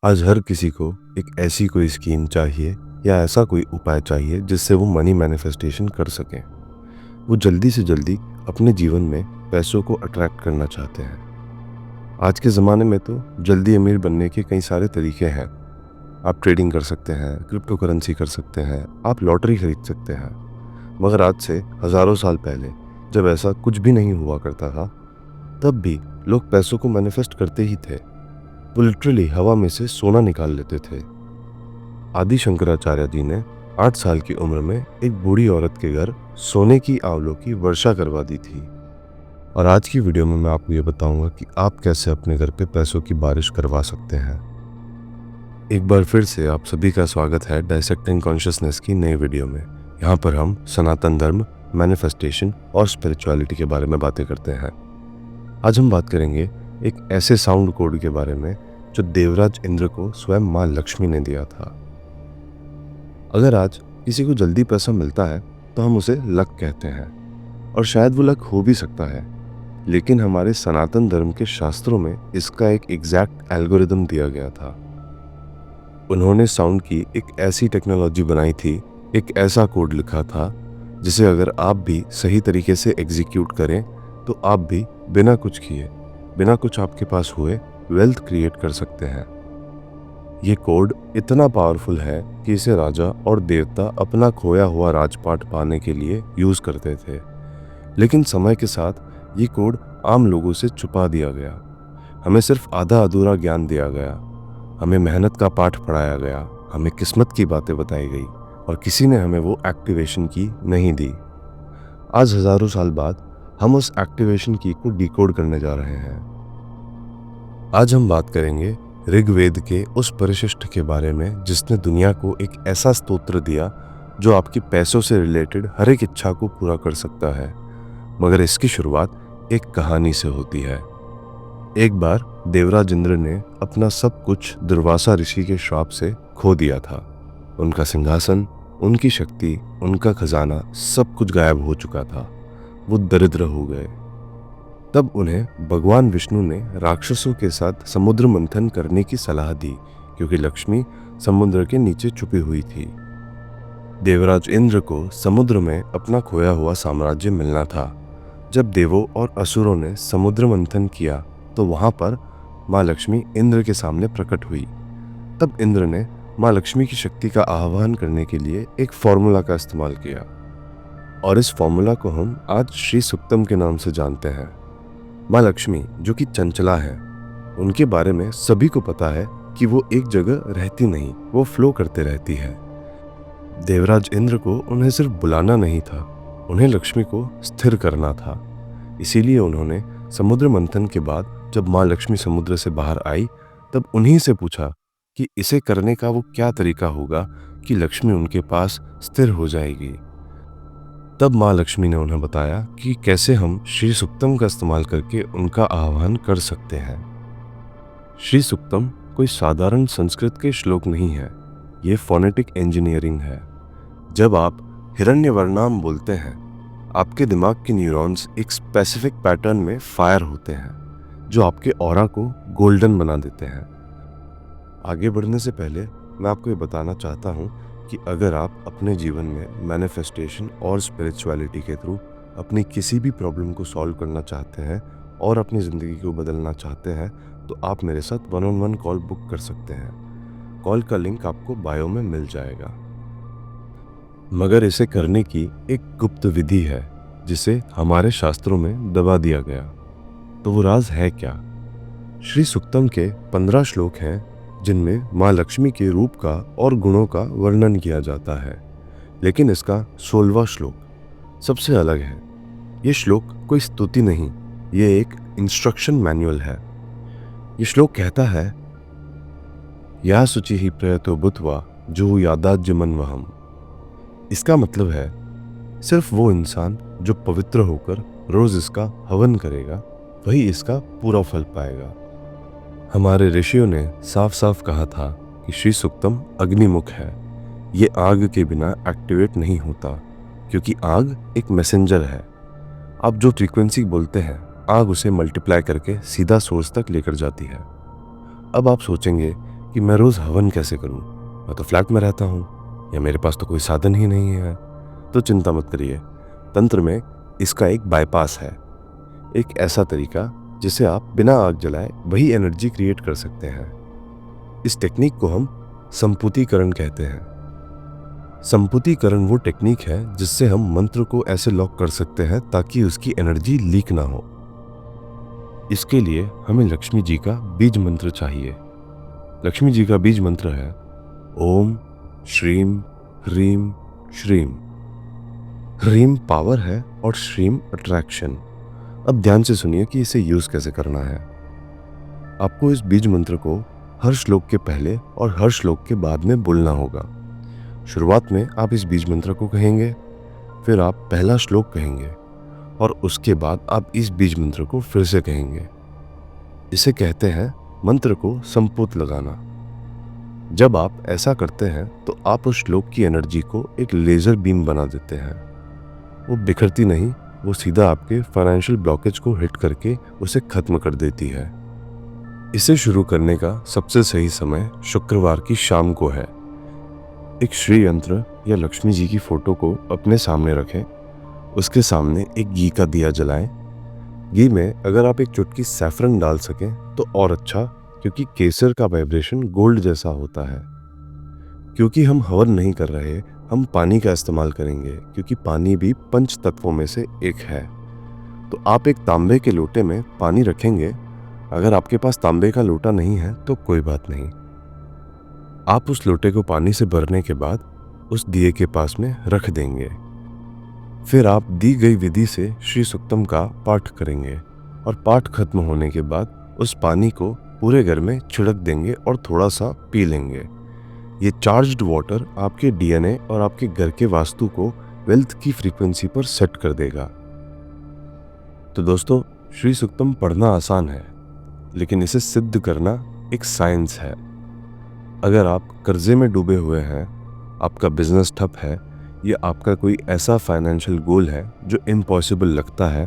आज हर किसी को एक ऐसी कोई स्कीम चाहिए या ऐसा कोई उपाय चाहिए जिससे वो मनी मैनिफेस्टेशन कर सकें। वो जल्दी से जल्दी अपने जीवन में पैसों को अट्रैक्ट करना चाहते हैं। आज के ज़माने में तो जल्दी अमीर बनने के कई सारे तरीके हैं। आप ट्रेडिंग कर सकते हैं, क्रिप्टो करेंसी कर सकते हैं, आप लॉटरी खरीद सकते हैं। मगर आज से हज़ारों साल पहले जब ऐसा कुछ भी नहीं हुआ करता था, तब भी लोग पैसों को मैनिफेस्ट करते ही थे। वो लिटरली हवा में से सोना निकाल लेते थे। आदि शंकराचार्य जी ने 8 साल की उम्र में एक बूढ़ी औरत के घर सोने की आवलों की वर्षा करवा दी थी। और आज की वीडियो में मैं आपको ये बताऊंगा कि आप कैसे अपने घर पे पैसों की बारिश करवा सकते हैं। एक बार फिर से आप सभी का स्वागत है डाइसेक्टिंग कॉन्शियसनेस की नई वीडियो में। यहाँ पर हम सनातन धर्म, मैनिफेस्टेशन और स्पिरिचुअलिटी के बारे में बातें करते हैं। आज हम बात करेंगे एक ऐसे साउंड कोड के बारे में जो देवराज इंद्र को स्वयं माँ लक्ष्मी ने दिया था। अगर आज किसी को जल्दी पैसा मिलता है तो हम उसे लक कहते हैं, और शायद वो लक हो भी सकता है, लेकिन हमारे सनातन धर्म के शास्त्रों में इसका एक एग्जैक्ट एल्गोरिदम दिया गया था। उन्होंने साउंड की एक ऐसी टेक्नोलॉजी बनाई थी, एक ऐसा कोड लिखा था जिसे अगर आप भी सही तरीके से एग्जीक्यूट करें तो आप भी बिना कुछ किए, बिना कुछ आपके पास हुए वेल्थ क्रिएट कर सकते हैं। ये कोड इतना पावरफुल है कि इसे राजा और देवता अपना खोया हुआ राजपाट पाने के लिए यूज करते थे। लेकिन समय के साथ ये कोड आम लोगों से छुपा दिया गया। हमें सिर्फ आधा अधूरा ज्ञान दिया गया, हमें मेहनत का पाठ पढ़ाया गया, हमें किस्मत की बातें बताई गई, और किसी ने हमें वो एक्टिवेशन की नहीं दी। आज हजारों साल बाद हम उस एक्टिवेशन की को डिकोड करने जा रहे हैं। आज हम बात करेंगे ऋग्वेद के उस परिशिष्ट के बारे में जिसने दुनिया को एक ऐसा स्तोत्र दिया जो आपकी पैसों से रिलेटेड हर एक इच्छा को पूरा कर सकता है। मगर इसकी शुरुआत एक कहानी से होती है। एक बार देवराज इंद्र ने अपना सब कुछ दुर्वासा ऋषि के श्राप से खो दिया था। उनका सिंहासन, उनकी शक्ति, उनका खजाना, सब कुछ गायब हो चुका था। वो दरिद्र हो गए। तब उन्हें भगवान विष्णु ने राक्षसों के साथ समुद्र मंथन करने की सलाह दी, क्योंकि लक्ष्मी समुद्र के नीचे छुपी हुई थी। देवराज इंद्र को समुद्र में अपना खोया हुआ साम्राज्य मिलना था। जब देवों और असुरों ने समुद्र मंथन किया तो वहां पर माँ लक्ष्मी इंद्र के सामने प्रकट हुई। तब इंद्र ने माँ लक्ष्मी की शक्ति का आह्वान करने के लिए एक फॉर्मूला का इस्तेमाल किया, और इस फॉर्मूला को हम आज श्री सुक्तम के नाम से जानते हैं। माँ लक्ष्मी जो कि चंचला है, उनके बारे में सभी को पता है कि वो एक जगह रहती नहीं, वो फ्लो करते रहती है। देवराज इंद्र को उन्हें सिर्फ बुलाना नहीं था, उन्हें लक्ष्मी को स्थिर करना था। इसीलिए उन्होंने समुद्र मंथन के बाद जब माँ लक्ष्मी समुद्र से बाहर आई तब उन्हीं से पूछा कि इसे करने का वो क्या तरीका होगा कि लक्ष्मी उनके पास स्थिर हो जाएगी। तब माँ लक्ष्मी ने उन्हें बताया कि कैसे हम श्री सुक्तम का इस्तेमाल करके उनका आह्वान कर सकते हैं। श्री सुक्तम कोई साधारण संस्कृत के श्लोक नहीं है, ये फोनेटिक इंजीनियरिंग है। जब आप हिरण्यवर्णाम बोलते हैं, आपके दिमाग के न्यूरॉन्स एक स्पेसिफिक पैटर्न में फायर होते हैं जो आपके ऑरा को गोल्डन बना देते हैं। आगे बढ़ने से पहले मैं आपको ये बताना चाहता हूँ कि अगर आप अपने जीवन में मैनिफेस्टेशन और स्पिरिचुअलिटी के थ्रू अपनी किसी भी प्रॉब्लम को सॉल्व करना चाहते हैं और अपनी ज़िंदगी को बदलना चाहते हैं तो आप मेरे साथ 1-on-1 कॉल बुक कर सकते हैं। कॉल का लिंक आपको बायो में मिल जाएगा। मगर इसे करने की एक गुप्त विधि है जिसे हमारे शास्त्रों में दबा दिया गया। तो वो राज है क्या? श्री सुक्तम के 15 श्लोक हैं जिनमें माँ लक्ष्मी के रूप का और गुणों का वर्णन किया जाता है, लेकिन इसका 16वां श्लोक सबसे अलग है। ये श्लोक कोई स्तुति नहीं, ये एक इंस्ट्रक्शन मैनुअल है। ये श्लोक कहता है, या शुचि ही प्रयतो भूत्वा जो यादाज्यमन वहम। इसका मतलब है सिर्फ वो इंसान जो पवित्र होकर रोज इसका हवन करेगा वही इसका पूरा फल पाएगा। हमारे ऋषियों ने साफ साफ कहा था कि श्री सुक्तम अग्निमुख है। ये आग के बिना एक्टिवेट नहीं होता, क्योंकि आग एक मैसेंजर है। आप जो फ्रीक्वेंसी बोलते हैं, आग उसे मल्टीप्लाई करके सीधा सोर्स तक लेकर जाती है। अब आप सोचेंगे कि मैं रोज़ हवन कैसे करूं? मैं तो फ्लैट में रहता हूं या मेरे पास तो कोई साधन ही नहीं है। तो चिंता मत करिए, तंत्र में इसका एक बाईपास है, एक ऐसा तरीका जिसे आप बिना आग जलाए वही एनर्जी क्रिएट कर सकते हैं। इस टेक्निक को हम संपुटीकरण कहते हैं। संपुटीकरण वो टेक्निक है जिससे हम मंत्र को ऐसे लॉक कर सकते हैं ताकि उसकी एनर्जी लीक ना हो। इसके लिए हमें लक्ष्मी जी का बीज मंत्र चाहिए। लक्ष्मी जी का बीज मंत्र है ओम श्रीम ह्रीम श्रीम। ह्रीम पावर है और श्रीम अट्रैक्शन। अब ध्यान से सुनिए कि इसे यूज कैसे करना है। आपको इस बीज मंत्र को हर श्लोक के पहले और हर श्लोक के बाद में बोलना होगा। शुरुआत में आप इस बीज मंत्र को कहेंगे, फिर आप पहला श्लोक कहेंगे और उसके बाद आप इस बीज मंत्र को फिर से कहेंगे। इसे कहते हैं मंत्र को संपुट लगाना। जब आप ऐसा करते हैं तो आप उस श्लोक की एनर्जी को एक लेजर बीम बना देते हैं। वो बिखरती नहीं, वो सीधा आपके फाइनेंशियल ब्लॉकेज को हिट करके उसे खत्म कर देती है। इसे शुरू करने का सबसे सही समय शुक्रवार की शाम को है। एक श्री यंत्र या लक्ष्मी जी की फोटो को अपने सामने रखें। उसके सामने एक घी का दिया जलाएं। घी में अगर आप एक चुटकी सैफरन डाल सकें तो और अच्छा, क्योंकि केसर का वाइब्रेशन गोल्ड जैसा होता है। क्योंकि हम हवन नहीं कर रहे, हम पानी का इस्तेमाल करेंगे, क्योंकि पानी भी पंच तत्वों में से एक है। तो आप एक तांबे के लोटे में पानी रखेंगे। अगर आपके पास तांबे का लोटा नहीं है तो कोई बात नहीं, आप उस लोटे को पानी से भरने के बाद उस दिए के पास में रख देंगे। फिर आप दी गई विधि से श्री सुक्तम का पाठ करेंगे और पाठ खत्म होने के बाद उस पानी को पूरे घर में छिड़क देंगे और थोड़ा सा पी लेंगे। ये चार्ज्ड वाटर आपके डीएनए और आपके घर के वास्तु को वेल्थ की फ्रीक्वेंसी पर सेट कर देगा। तो दोस्तों, श्री सुक्तम पढ़ना आसान है, लेकिन इसे सिद्ध करना एक साइंस है। अगर आप कर्जे में डूबे हुए हैं, आपका बिजनेस ठप है या आपका कोई ऐसा फाइनेंशियल गोल है जो इम्पॉसिबल लगता है,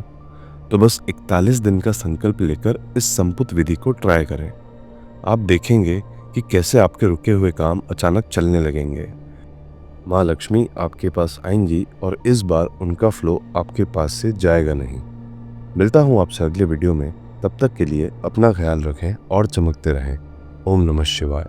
तो बस 41 दिन का संकल्प लेकर इस संपुट विधि को ट्राई करें। आप देखेंगे कि कैसे आपके रुके हुए काम अचानक चलने लगेंगे। माँ लक्ष्मी आपके पास आएंगी और इस बार उनका फ्लो आपके पास से जाएगा नहीं। मिलता हूँ आपसे अगले वीडियो में। तब तक के लिए अपना ख्याल रखें और चमकते रहें। ओम नमः शिवाय।